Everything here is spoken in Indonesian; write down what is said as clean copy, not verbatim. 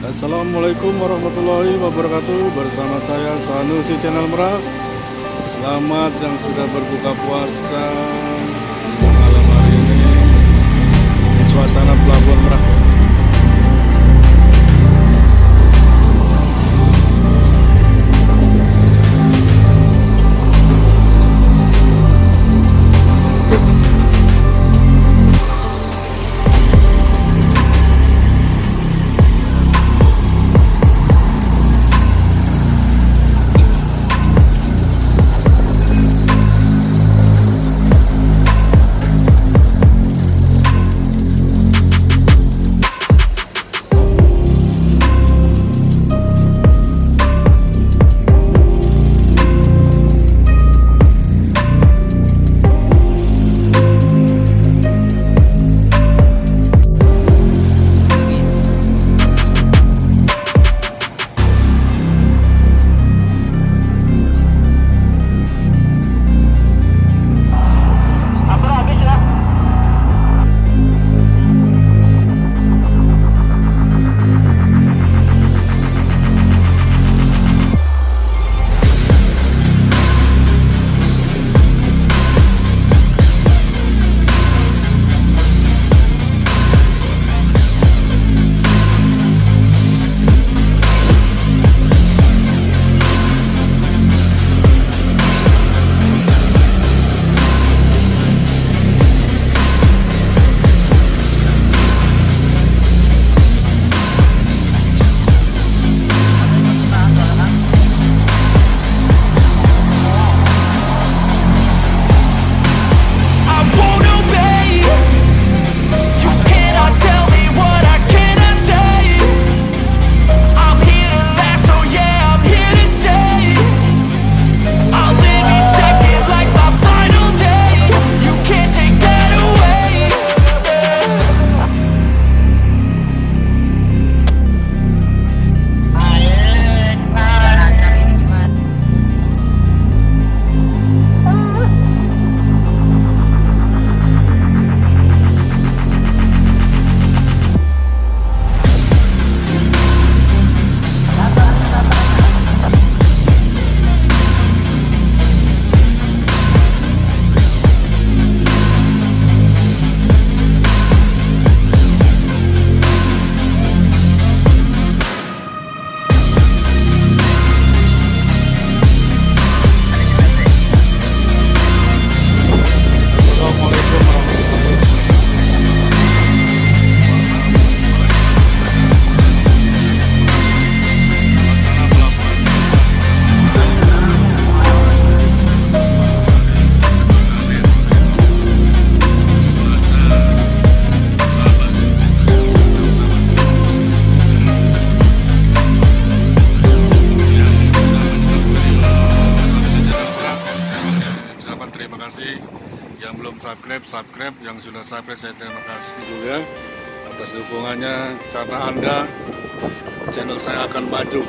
Assalamualaikum warahmatullahi wabarakatuh. Bersama saya Sanusi Channel Merak. Selamat yang sudah berbuka puasa malam hari ini di suasana Pelabuhan Merak. Yang belum subscribe, yang sudah subscribe saya terima kasih juga atas dukungannya. Karena Anda, channel saya akan maju.